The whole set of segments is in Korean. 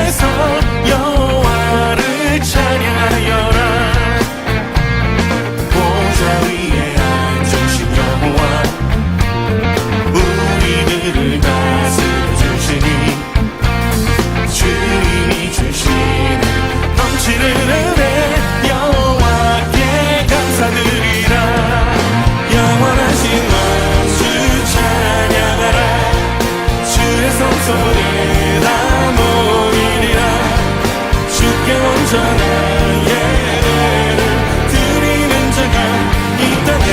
주에서 여호와를 찬양하여라. 보좌 위에 앉으신 여호와, 우리들을 다스려 주시니 주님이 주시는 넘치는 은혜 여호와께 감사드리라. 영원하신 왕주 찬양하라. 주의 성소에 다 모이리라. 주께 온전한 예배를 드리는 자가 이 땅에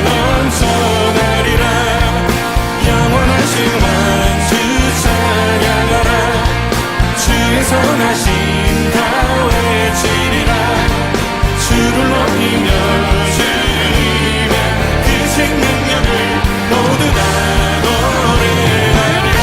넘쳐나리라. 영원하신 왕주 찬양하라. 주의 선하심 다 외치리라. 주를 높이며 주님의 크신 능력을 모두 다 노래하리라.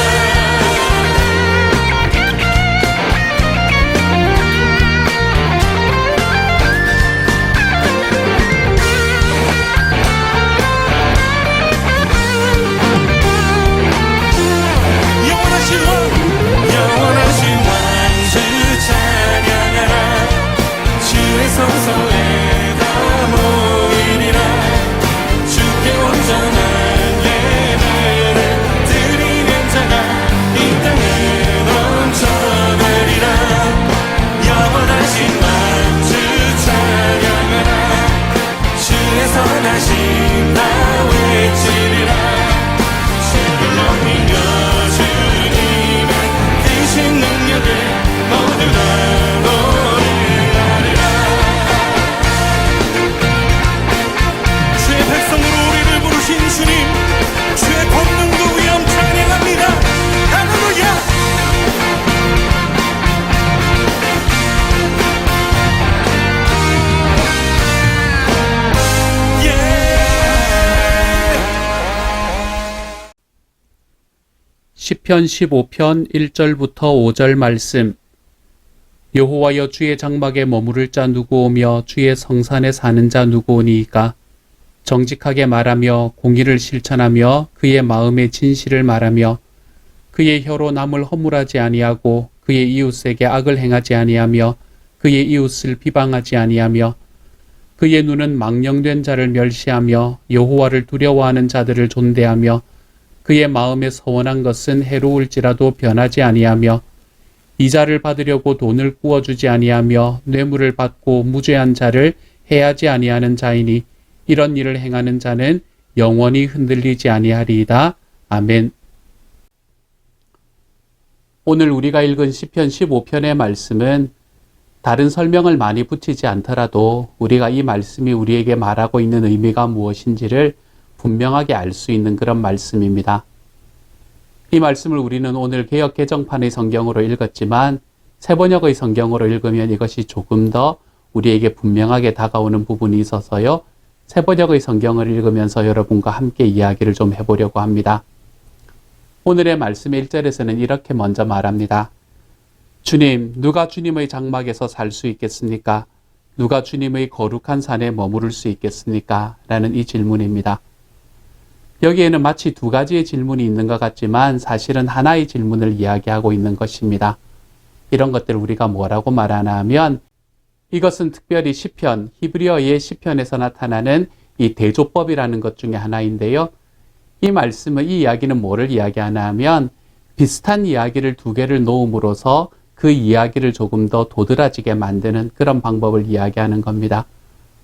영원하신 왕주 찬양하라. 주의 성소에 다 모이리라. 주께 온전한 예배를 드리는 자가 이 땅에 넘쳐나리라. 영원하신 왕주 찬양하라. 주의 선하심 다 외치리라. 주를 높이며 주님의 크신 능력을 모두 다 노래하리라. 주의 백성으로 우리를 부르신 주님, 주의 권능도 위엄 찬양합니다. 할렐루야. 시편 15편 1절부터 5절 말씀. 여호와여, 주의 장막에 머무를 자 누구오며 주의 성산에 사는 자 누구오니이까? 정직하게 말하며 공의를 실천하며 그의 마음의 진실을 말하며 그의 혀로 남을 허물하지 아니하고 그의 이웃에게 악을 행하지 아니하며 그의 이웃을 비방하지 아니하며 그의 눈은 망령된 자를 멸시하며 여호와를 두려워하는 자들을 존대하며 그의 마음에 서원한 것은 해로울지라도 변하지 아니하며 이자를 받으려고 돈을 구워주지 아니하며 뇌물을 받고 무죄한 자를 해하지 아니하는 자이니 이런 일을 행하는 자는 영원히 흔들리지 아니하리이다. 아멘. 오늘 우리가 읽은 시편 15편의 말씀은 다른 설명을 많이 붙이지 않더라도 우리가 이 말씀이 우리에게 말하고 있는 의미가 무엇인지를 분명하게 알 수 있는 그런 말씀입니다. 이 말씀을 우리는 오늘 개역 개정판의 성경으로 읽었지만 새번역의 성경으로 읽으면 이것이 조금 더 우리에게 분명하게 다가오는 부분이 있어서요. 새번역의 성경을 읽으면서 여러분과 함께 이야기를 좀 해보려고 합니다. 오늘의 말씀의 1절에서는 이렇게 먼저 말합니다. 주님, 누가 주님의 장막에서 살 수 있겠습니까? 누가 주님의 거룩한 산에 머무를 수 있겠습니까? 라는 이 질문입니다. 여기에는 마치 두 가지의 질문이 있는 것 같지만 사실은 하나의 질문을 이야기하고 있는 것입니다. 이런 것들을 우리가 뭐라고 말하나 하면 이것은 특별히 시편, 히브리어의 시편에서 나타나는 이 대조법이라는 것 중에 하나인데요. 이 말씀은, 이 이야기는 뭐를 이야기하나 하면 비슷한 이야기를 두 개를 놓음으로써 그 이야기를 조금 더 도드라지게 만드는 그런 방법을 이야기하는 겁니다.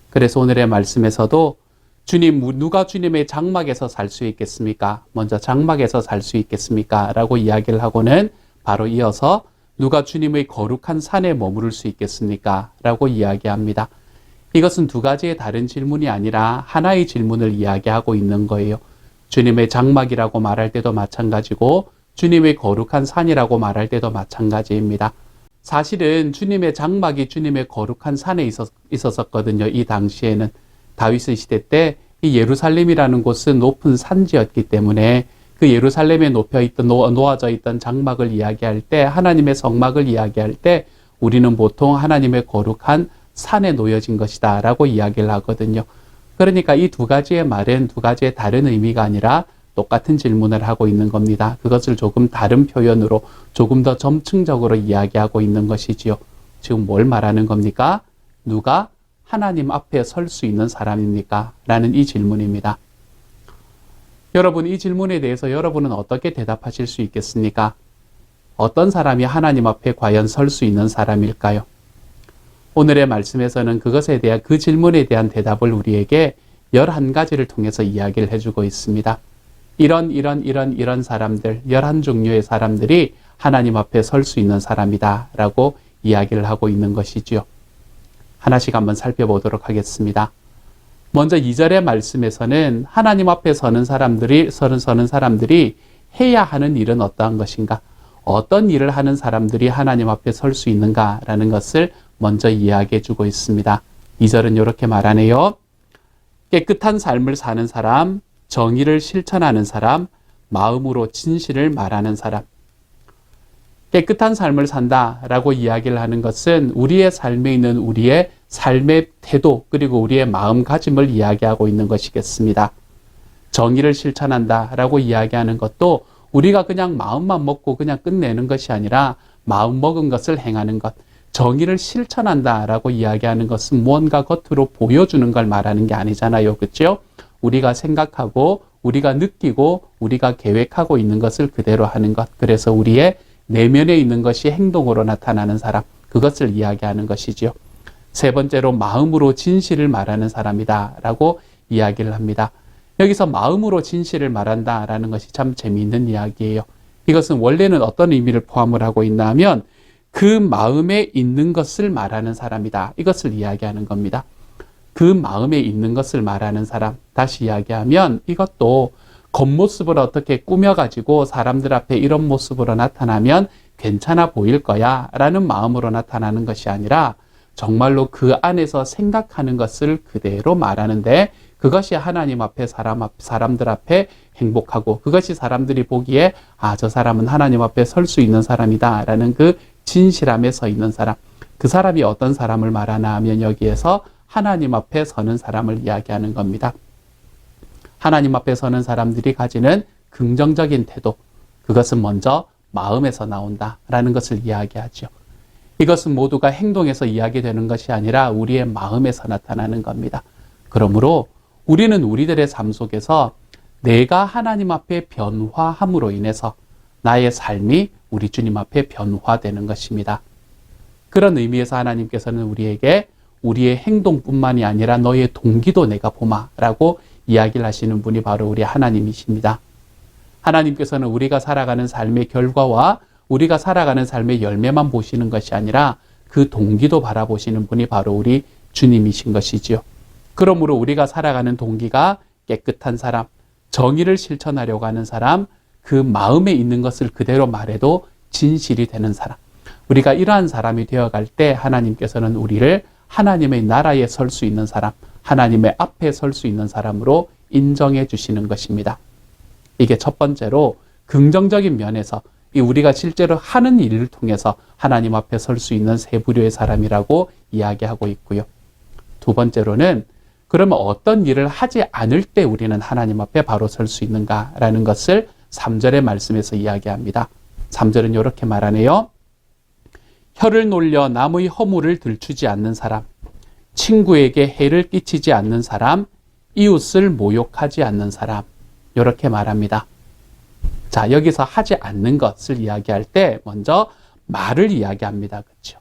그래서 오늘의 말씀에서도 주님, 누가 주님의 장막에서 살 수 있겠습니까? 먼저 장막에서 살 수 있겠습니까? 라고 이야기를 하고는 바로 이어서 누가 주님의 거룩한 산에 머무를 수 있겠습니까? 라고 이야기합니다. 이것은 두 가지의 다른 질문이 아니라 하나의 질문을 이야기하고 있는 거예요. 주님의 장막이라고 말할 때도 마찬가지고 주님의 거룩한 산이라고 말할 때도 마찬가지입니다. 사실은 주님의 장막이 주님의 거룩한 산에 있었거든요. 이 당시에는. 다윗의 시대 때 이 예루살렘이라는 곳은 높은 산지였기 때문에 그 예루살렘에 놓아져 있던 장막을 이야기할 때, 하나님의 성막을 이야기할 때 우리는 보통 하나님의 거룩한 산에 놓여진 것이다 라고 이야기를 하거든요. 그러니까 이 두 가지의 말은 두 가지의 다른 의미가 아니라 똑같은 질문을 하고 있는 겁니다. 그것을 조금 다른 표현으로 조금 더 점층적으로 이야기하고 있는 것이지요. 지금 뭘 말하는 겁니까? 누가 하나님 앞에 설 수 있는 사람입니까? 라는 이 질문입니다. 여러분, 이 질문에 대해서 여러분은 어떻게 대답하실 수 있겠습니까? 어떤 사람이 하나님 앞에 과연 설 수 있는 사람일까요? 오늘의 말씀에서는 그것에 대한 그 질문에 대한 대답을 우리에게 11가지를 통해서 이야기를 해주고 있습니다. 이런 사람들, 11종류의 사람들이 하나님 앞에 설 수 있는 사람이다 라고 이야기를 하고 있는 것이지요. 하나씩 한번 살펴보도록 하겠습니다. 먼저 2절의 말씀에서는 하나님 앞에 서는 사람들이 해야 하는 일은 어떠한 것인가? 어떤 일을 하는 사람들이 하나님 앞에 설 수 있는가라는 것을 먼저 이야기해 주고 있습니다. 2절은 이렇게 말하네요. 깨끗한 삶을 사는 사람, 정의를 실천하는 사람, 마음으로 진실을 말하는 사람. 깨끗한 삶을 산다라고 이야기를 하는 것은 우리의 삶에 있는 우리의 삶의 태도 그리고 우리의 마음가짐을 이야기하고 있는 것이겠습니다. 정의를 실천한다라고 이야기하는 것도 우리가 그냥 마음만 먹고 그냥 끝내는 것이 아니라 마음 먹은 것을 행하는 것. 정의를 실천한다라고 이야기하는 것은 무언가 겉으로 보여주는 걸 말하는 게 아니잖아요. 그렇죠? 우리가 생각하고 우리가 느끼고 우리가 계획하고 있는 것을 그대로 하는 것. 그래서 우리의 내면에 있는 것이 행동으로 나타나는 사람. 그것을 이야기하는 것이지요. 세 번째로 마음으로 진실을 말하는 사람이다 라고 이야기를 합니다. 여기서 마음으로 진실을 말한다라는 것이 참 재미있는 이야기예요. 이것은 원래는 어떤 의미를 포함을 하고 있나 하면 그 마음에 있는 것을 말하는 사람이다. 이것을 이야기하는 겁니다. 그 마음에 있는 것을 말하는 사람. 다시 이야기하면 이것도 겉모습을 어떻게 꾸며가지고 사람들 앞에 이런 모습으로 나타나면 괜찮아 보일 거야 라는 마음으로 나타나는 것이 아니라 정말로 그 안에서 생각하는 것을 그대로 말하는데 그것이 하나님 앞에 사람들 앞에 행복하고 그것이 사람들이 보기에 저 사람은 하나님 앞에 설 수 있는 사람이다 라는 그 진실함에 서 있는 사람. 그 사람이 어떤 사람을 말하나 하면 여기에서 하나님 앞에 서는 사람을 이야기하는 겁니다. 하나님 앞에 서는 사람들이 가지는 긍정적인 태도, 그것은 먼저 마음에서 나온다라는 것을 이야기하죠. 이것은 모두가 행동에서 이야기되는 것이 아니라 우리의 마음에서 나타나는 겁니다. 그러므로 우리는 우리들의 삶 속에서 내가 하나님 앞에 변화함으로 인해서 나의 삶이 우리 주님 앞에 변화되는 것입니다. 그런 의미에서 하나님께서는 우리에게 우리의 행동뿐만이 아니라 너의 동기도 내가 보마라고 이야기를 하시는 분이 바로 우리 하나님이십니다. 하나님께서는 우리가 살아가는 삶의 결과와 우리가 살아가는 삶의 열매만 보시는 것이 아니라 그 동기도 바라보시는 분이 바로 우리 주님이신 것이지요. 그러므로 우리가 살아가는 동기가 깨끗한 사람, 정의를 실천하려고 하는 사람, 그 마음에 있는 것을 그대로 말해도 진실이 되는 사람. 우리가 이러한 사람이 되어갈 때 하나님께서는 우리를 하나님의 나라에 설 수 있는 사람, 하나님의 앞에 설 수 있는 사람으로 인정해 주시는 것입니다. 이게 첫 번째로 긍정적인 면에서 우리가 실제로 하는 일을 통해서 하나님 앞에 설 수 있는 세 부류의 사람이라고 이야기하고 있고요. 두 번째로는 그러면 어떤 일을 하지 않을 때 우리는 하나님 앞에 바로 설 수 있는가라는 것을 3절의 말씀에서 이야기합니다. 3절은 이렇게 말하네요. 혀를 놀려 남의 허물을 들추지 않는 사람, 친구에게 해를 끼치지 않는 사람, 이웃을 모욕하지 않는 사람. 이렇게 말합니다. 자, 여기서 하지 않는 것을 이야기할 때 먼저 말을 이야기합니다. 그렇죠?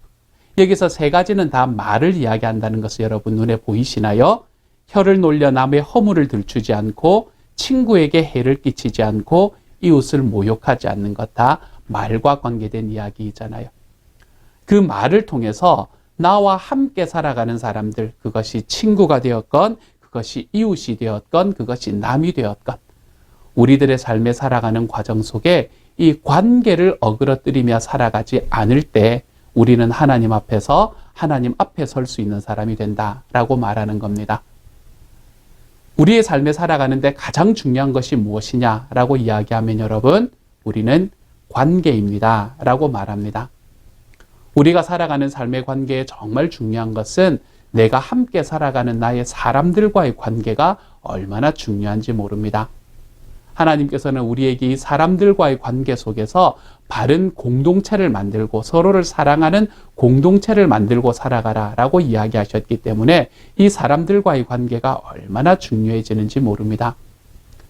여기서 세 가지는 다 말을 이야기한다는 것을 여러분 눈에 보이시나요? 혀를 놀려 남의 허물을 들추지 않고 친구에게 해를 끼치지 않고 이웃을 모욕하지 않는 것 다 말과 관계된 이야기이잖아요. 그 말을 통해서 나와 함께 살아가는 사람들, 그것이 친구가 되었건 그것이 이웃이 되었건 그것이 남이 되었건 우리들의 삶에 살아가는 과정 속에 이 관계를 어그러뜨리며 살아가지 않을 때 우리는 하나님 앞에서 하나님 앞에 설 수 있는 사람이 된다라고 말하는 겁니다. 우리의 삶에 살아가는데 가장 중요한 것이 무엇이냐라고 이야기하면 여러분, 우리는 관계입니다 라고 말합니다. 우리가 살아가는 삶의 관계에 정말 중요한 것은 내가 함께 살아가는 나의 사람들과의 관계가 얼마나 중요한지 모릅니다. 하나님께서는 우리에게 이 사람들과의 관계 속에서 바른 공동체를 만들고 서로를 사랑하는 공동체를 만들고 살아가라 라고 이야기하셨기 때문에 이 사람들과의 관계가 얼마나 중요해지는지 모릅니다.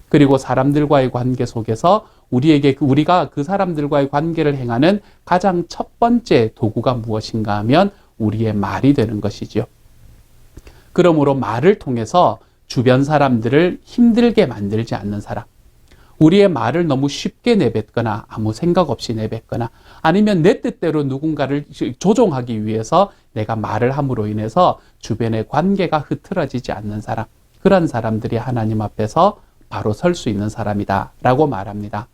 그리고 사람들과의 관계 속에서 우리가 그 사람들과의 관계를 행하는 가장 첫 번째 도구가 무엇인가 하면 우리의 말이 되는 것이지요. 그러므로 말을 통해서 주변 사람들을 힘들게 만들지 않는 사람, 우리의 말을 너무 쉽게 내뱉거나 아무 생각 없이 내뱉거나 아니면 내 뜻대로 누군가를 조종하기 위해서 내가 말을 함으로 인해서 주변의 관계가 흐트러지지 않는 사람, 그런 사람들이 하나님 앞에서 바로 설 수 있는 사람이다 라고 말합니다.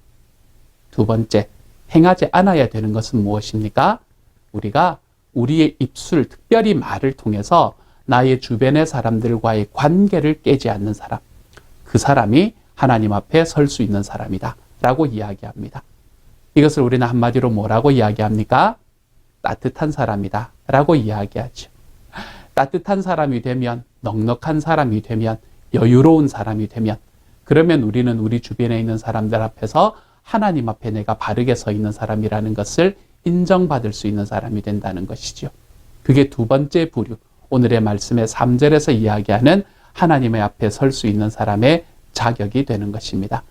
두 번째, 행하지 않아야 되는 것은 무엇입니까? 우리가 우리의 입술, 특별히 말을 통해서 나의 주변의 사람들과의 관계를 깨지 않는 사람, 그 사람이 하나님 앞에 설 수 있는 사람이다 라고 이야기합니다. 이것을 우리는 한마디로 뭐라고 이야기합니까? 따뜻한 사람이다 라고 이야기하죠. 따뜻한 사람이 되면, 넉넉한 사람이 되면, 여유로운 사람이 되면, 그러면 우리는 우리 주변에 있는 사람들 앞에서 하나님 앞에 내가 바르게 서 있는 사람이라는 것을 인정받을 수 있는 사람이 된다는 것이죠. 그게 두 번째 부류, 오늘의 말씀의 3절에서 이야기하는 하나님의 앞에 설 수 있는 사람의 자격이 되는 것입니다.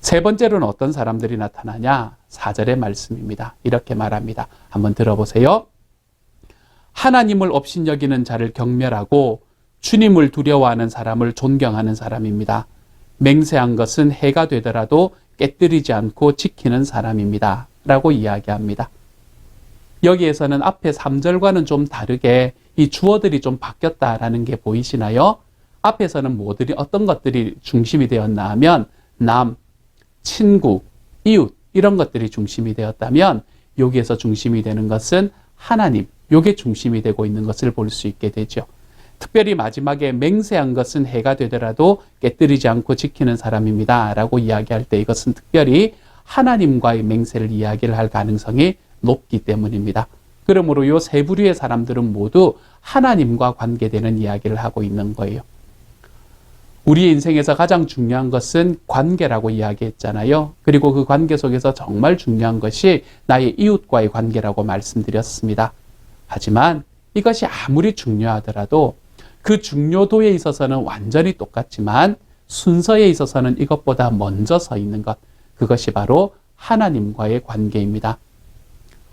세 번째로는 어떤 사람들이 나타나냐? 4절의 말씀입니다. 이렇게 말합니다. 한번 들어보세요. 하나님을 업신여기는 자를 경멸하고 주님을 두려워하는 사람을 존경하는 사람입니다. 맹세한 것은 해가 되더라도 깨뜨리지 않고 지키는 사람입니다. 라고 이야기합니다. 여기에서는 앞에 3절과는 좀 다르게 이 주어들이 좀 바뀌었다라는 게 보이시나요? 앞에서는 어떤 것들이 중심이 되었나 하면 남, 친구, 이웃 이런 것들이 중심이 되었다면 여기에서 중심이 되는 것은 하나님, 이게 중심이 되고 있는 것을 볼 수 있게 되죠. 특별히 마지막에 맹세한 것은 해가 되더라도 깨뜨리지 않고 지키는 사람입니다 라고 이야기할 때 이것은 특별히 하나님과의 맹세를 이야기를 할 가능성이 높기 때문입니다. 그러므로 이 세 부류의 사람들은 모두 하나님과 관계되는 이야기를 하고 있는 거예요. 우리의 인생에서 가장 중요한 것은 관계라고 이야기했잖아요. 그리고 그 관계 속에서 정말 중요한 것이 나의 이웃과의 관계라고 말씀드렸습니다. 하지만 이것이 아무리 중요하더라도 그 중요도에 있어서는 완전히 똑같지만 순서에 있어서는 이것보다 먼저 서 있는 것, 그것이 바로 하나님과의 관계입니다.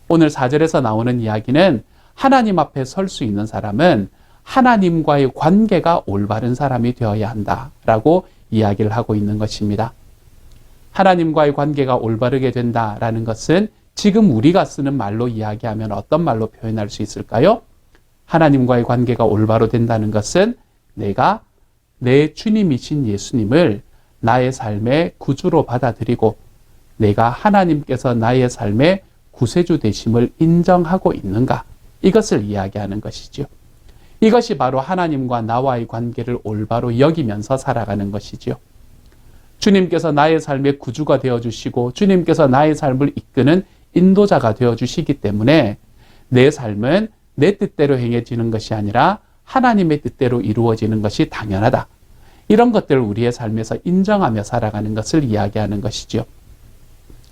오늘 4절에서 나오는 이야기는 하나님 앞에 설 수 있는 사람은 하나님과의 관계가 올바른 사람이 되어야 한다라고 이야기를 하고 있는 것입니다. 하나님과의 관계가 올바르게 된다라는 것은 지금 우리가 쓰는 말로 이야기하면 어떤 말로 표현할 수 있을까요? 하나님과의 관계가 올바로 된다는 것은 내가 내 주님이신 예수님을 나의 삶의 구주로 받아들이고 내가 하나님께서 나의 삶의 구세주 되심을 인정하고 있는가? 이것을 이야기하는 것이죠. 이것이 바로 하나님과 나와의 관계를 올바로 여기면서 살아가는 것이죠. 주님께서 나의 삶의 구주가 되어주시고 주님께서 나의 삶을 이끄는 인도자가 되어주시기 때문에 내 삶은 내 뜻대로 행해지는 것이 아니라 하나님의 뜻대로 이루어지는 것이 당연하다. 이런 것들을 우리의 삶에서 인정하며 살아가는 것을 이야기하는 것이죠.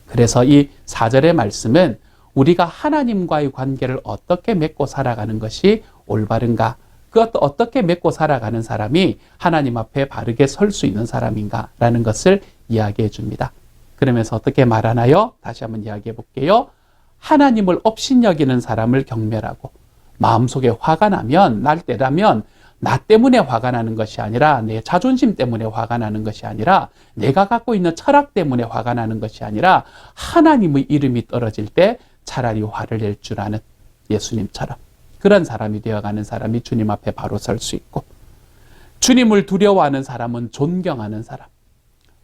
그래서 이 4절의 말씀은 우리가 하나님과의 관계를 어떻게 맺고 살아가는 것이 올바른가, 어떻게 맺고 살아가는 사람이 하나님 앞에 바르게 설 수 있는 사람인가라는 것을 이야기해 줍니다. 그러면서 어떻게 말하나요? 다시 한번 이야기해 볼게요. 하나님을 업신여기는 사람을 경멸하고 마음속에 화가 나면, 날 때라면 나 때문에 화가 나는 것이 아니라 내 자존심 때문에 화가 나는 것이 아니라 내가 갖고 있는 철학 때문에 화가 나는 것이 아니라 하나님의 이름이 떨어질 때 차라리 화를 낼 줄 아는 예수님처럼 그런 사람이 되어가는 사람이 주님 앞에 바로 설 수 있고, 주님을 두려워하는 사람은 존경하는 사람,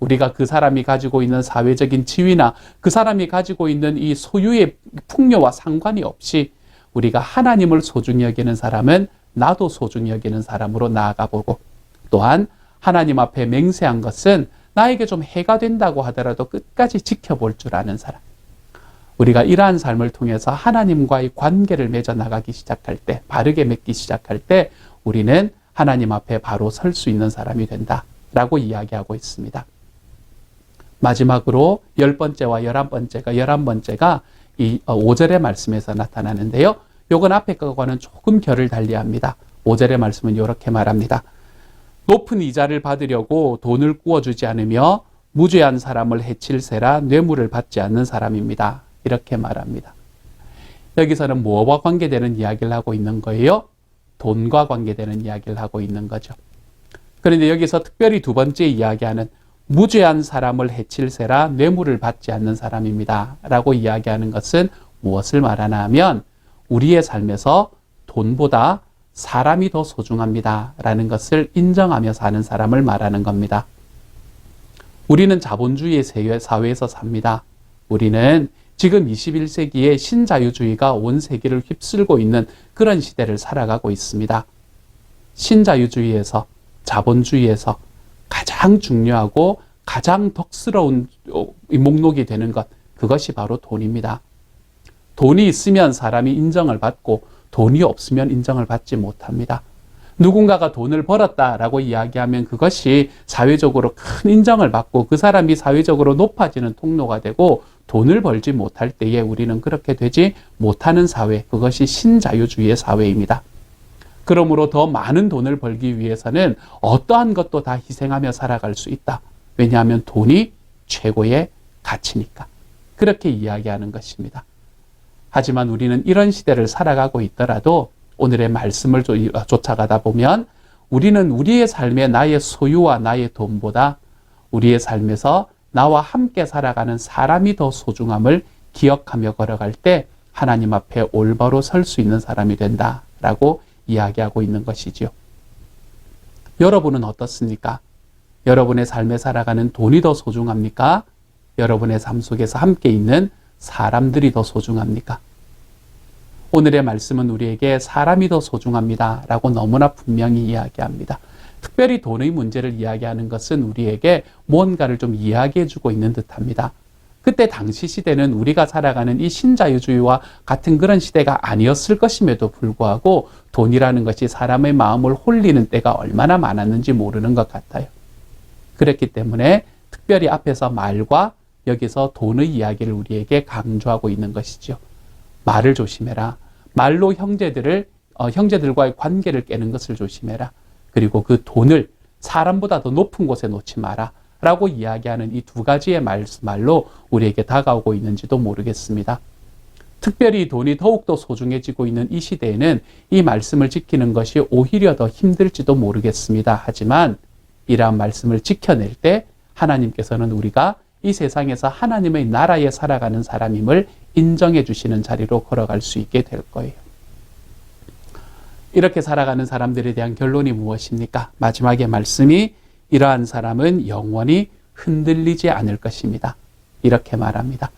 우리가 그 사람이 가지고 있는 사회적인 지위나 그 사람이 가지고 있는 이 소유의 풍요와 상관이 없이 우리가 하나님을 소중히 여기는 사람은 나도 소중히 여기는 사람으로 나아가 보고, 또한 하나님 앞에 맹세한 것은 나에게 좀 해가 된다고 하더라도 끝까지 지켜볼 줄 아는 사람. 우리가 이러한 삶을 통해서 하나님과의 관계를 맺어 나가기 시작할 때, 바르게 맺기 시작할 때 우리는 하나님 앞에 바로 설 수 있는 사람이 된다라고 이야기하고 있습니다. 마지막으로 10번째와 11번째가 이 5절의 말씀에서 나타나는데요. 요건 앞에 것과는 조금 결을 달리합니다. 5절의 말씀은 이렇게 말합니다. 높은 이자를 받으려고 돈을 구워주지 않으며 무죄한 사람을 해칠세라 뇌물을 받지 않는 사람입니다. 이렇게 말합니다. 여기서는 무엇과 관계되는 이야기를 하고 있는 거예요? 돈과 관계되는 이야기를 하고 있는 거죠. 그런데 여기서 특별히 두 번째 이야기하는 무죄한 사람을 해칠세라 뇌물을 받지 않는 사람입니다. 라고 이야기하는 것은 무엇을 말하나 하면 우리의 삶에서 돈보다 사람이 더 소중합니다. 라는 것을 인정하며 사는 사람을 말하는 겁니다. 우리는 자본주의 사회에서 삽니다. 우리는 지금 21세기에 신자유주의가 온 세계를 휩쓸고 있는 그런 시대를 살아가고 있습니다. 신자유주의에서, 자본주의에서 가장 중요하고 가장 덕스러운 목록이 되는 것, 그것이 바로 돈입니다. 돈이 있으면 사람이 인정을 받고 돈이 없으면 인정을 받지 못합니다. 누군가가 돈을 벌었다라고 이야기하면 그것이 사회적으로 큰 인정을 받고 그 사람이 사회적으로 높아지는 통로가 되고 돈을 벌지 못할 때에 우리는 그렇게 되지 못하는 사회, 그것이 신자유주의의 사회입니다. 그러므로 더 많은 돈을 벌기 위해서는 어떠한 것도 다 희생하며 살아갈 수 있다. 왜냐하면 돈이 최고의 가치니까. 그렇게 이야기하는 것입니다. 하지만 우리는 이런 시대를 살아가고 있더라도 오늘의 말씀을 쫓아가다 보면 우리는 우리의 삶에 나의 소유와 나의 돈보다 우리의 삶에서 나와 함께 살아가는 사람이 더 소중함을 기억하며 걸어갈 때 하나님 앞에 올바로 설 수 있는 사람이 된다라고 이야기하고 있는 것이지요. 여러분은 어떻습니까? 여러분의 삶에 살아가는 돈이 더 소중합니까? 여러분의 삶 속에서 함께 있는 사람들이 더 소중합니까? 오늘의 말씀은 우리에게 사람이 더 소중합니다. 라고 너무나 분명히 이야기합니다. 특별히 돈의 문제를 이야기하는 것은 우리에게 무언가를 좀 이야기해 주고 있는 듯합니다. 그때 당시 시대는 우리가 살아가는 이 신자유주의와 같은 그런 시대가 아니었을 것임에도 불구하고 돈이라는 것이 사람의 마음을 홀리는 때가 얼마나 많았는지 모르는 것 같아요. 그렇기 때문에 특별히 앞에서 말과 여기서 돈의 이야기를 우리에게 강조하고 있는 것이죠. 말을 조심해라. 말로 형제들과의 관계를 깨는 것을 조심해라. 그리고 그 돈을 사람보다 더 높은 곳에 놓지 마라. 라고 이야기하는 이 두 가지의 말로 우리에게 다가오고 있는지도 모르겠습니다. 특별히 돈이 더욱더 소중해지고 있는 이 시대에는 이 말씀을 지키는 것이 오히려 더 힘들지도 모르겠습니다. 하지만 이러한 말씀을 지켜낼 때 하나님께서는 우리가 이 세상에서 하나님의 나라에 살아가는 사람임을 인정해 주시는 자리로 걸어갈 수 있게 될 거예요. 이렇게 살아가는 사람들에 대한 결론이 무엇입니까? 마지막의 말씀이 이러한 사람은 영원히 흔들리지 않을 것입니다. 이렇게 말합니다.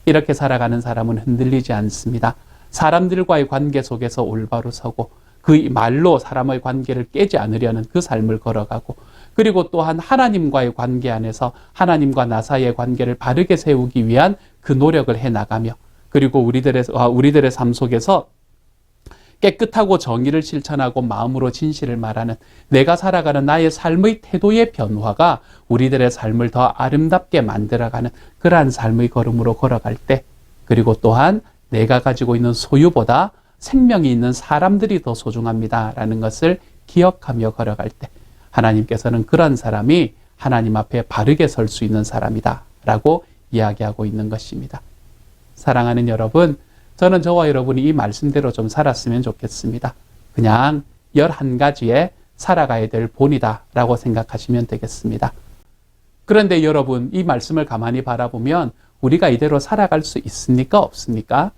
이렇게 살아가는 사람은 흔들리지 않습니다. 사람들과의 관계 속에서 올바로 서고 그 말로 사람의 관계를 깨지 않으려는 그 삶을 걸어가고 그리고 또한 하나님과의 관계 안에서 하나님과 나 사이의 관계를 바르게 세우기 위한 그 노력을 해나가며 그리고 우리들의 삶 속에서 깨끗하고 정의를 실천하고 마음으로 진실을 말하는 내가 살아가는 나의 삶의 태도의 변화가 우리들의 삶을 더 아름답게 만들어가는 그러한 삶의 걸음으로 걸어갈 때 그리고 또한 내가 가지고 있는 소유보다 생명이 있는 사람들이 더 소중합니다라는 것을 기억하며 걸어갈 때 하나님께서는 그런 사람이 하나님 앞에 바르게 설 수 있는 사람이다 라고 이야기하고 있는 것입니다. 사랑하는 여러분, 저는 저와 여러분이 이 말씀대로 좀 살았으면 좋겠습니다. 그냥 11가지에 살아가야 될 본이다 라고 생각하시면 되겠습니다. 그런데 여러분, 이 말씀을 가만히 바라보면 우리가 이대로 살아갈 수 있습니까? 없습니까?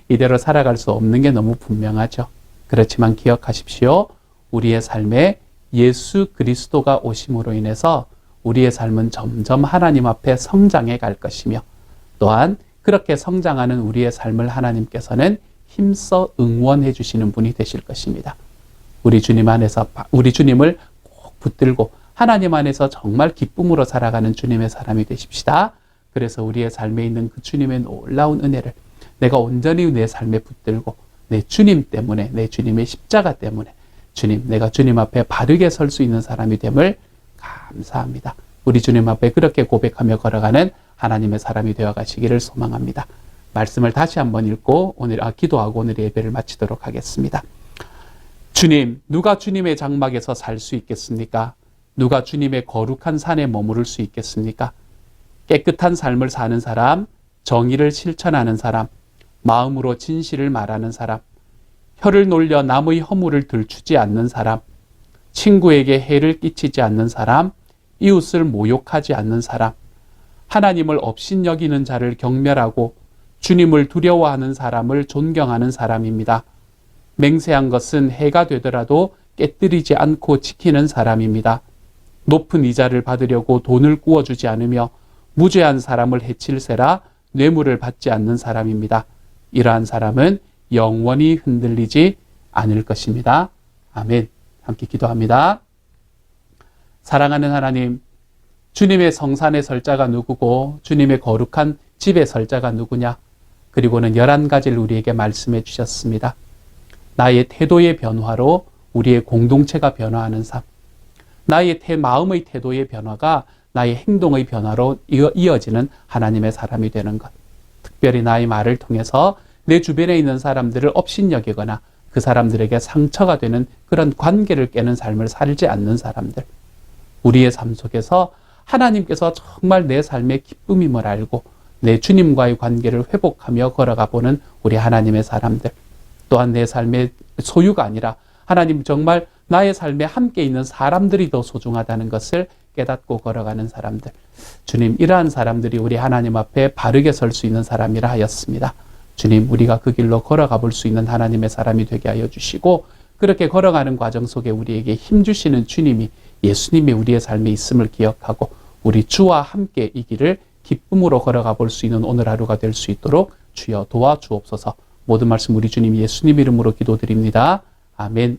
이대로 살아갈 수 없는 게 너무 분명하죠. 그렇지만 기억하십시오. 우리의 삶에 예수 그리스도가 오심으로 인해서 우리의 삶은 점점 하나님 앞에 성장해 갈 것이며 또한 그렇게 성장하는 우리의 삶을 하나님께서는 힘써 응원해 주시는 분이 되실 것입니다. 우리 주님을 꼭 붙들고 하나님 안에서 정말 기쁨으로 살아가는 주님의 사람이 되십시다. 그래서 우리의 삶에 있는 그 주님의 놀라운 은혜를 내가 온전히 내 삶에 붙들고 내 주님 때문에 내 주님의 십자가 때문에 주님, 내가 주님 앞에 바르게 설 수 있는 사람이 됨을 감사합니다. 우리 주님 앞에 그렇게 고백하며 걸어가는 하나님의 사람이 되어 가시기를 소망합니다. 말씀을 다시 한번 읽고 기도하고 오늘 예배를 마치도록 하겠습니다. 주님, 누가 주님의 장막에서 살 수 있겠습니까? 누가 주님의 거룩한 산에 머무를 수 있겠습니까? 깨끗한 삶을 사는 사람, 정의를 실천하는 사람, 마음으로 진실을 말하는 사람, 혀를 놀려 남의 허물을 들추지 않는 사람, 친구에게 해를 끼치지 않는 사람, 이웃을 모욕하지 않는 사람, 하나님을 업신여기는 자를 경멸하고 주님을 두려워하는 사람을 존경하는 사람입니다. 맹세한 것은 해가 되더라도 깨뜨리지 않고 지키는 사람입니다. 높은 이자를 받으려고 돈을 꾸어주지 않으며 무죄한 사람을 해칠세라 뇌물을 받지 않는 사람입니다. 이러한 사람은 영원히 흔들리지 않을 것입니다. 아멘. 함께 기도합니다. 사랑하는 하나님, 주님의 성산에 설 자가 누구고 주님의 거룩한 집에 설 자가 누구냐? 그리고는 11가지를 우리에게 말씀해 주셨습니다. 나의 태도의 변화로 우리의 공동체가 변화하는 삶, 나의 마음의 태도의 변화가 나의 행동의 변화로 이어지는 하나님의 사람이 되는 것. 특별히 나의 말을 통해서 내 주변에 있는 사람들을 업신여기거나 그 사람들에게 상처가 되는 그런 관계를 깨는 삶을 살지 않는 사람들. 우리의 삶 속에서 하나님께서 정말 내 삶의 기쁨임을 알고 내 주님과의 관계를 회복하며 걸어가 보는 우리 하나님의 사람들. 또한 내 삶의 소유가 아니라 하나님 정말 나의 삶에 함께 있는 사람들이 더 소중하다는 것을 깨닫고 걸어가는 사람들. 주님, 이러한 사람들이 우리 하나님 앞에 바르게 설 수 있는 사람이라 하였습니다. 주님, 우리가 그 길로 걸어가 볼 수 있는 하나님의 사람이 되게 하여 주시고, 그렇게 걸어가는 과정 속에 우리에게 힘주시는 주님이, 예수님이 우리의 삶에 있음을 기억하고 우리 주와 함께 이 길을 기쁨으로 걸어가 볼 수 있는 오늘 하루가 될 수 있도록 주여 도와주옵소서. 모든 말씀 우리 주님 예수님 이름으로 기도드립니다. 아멘.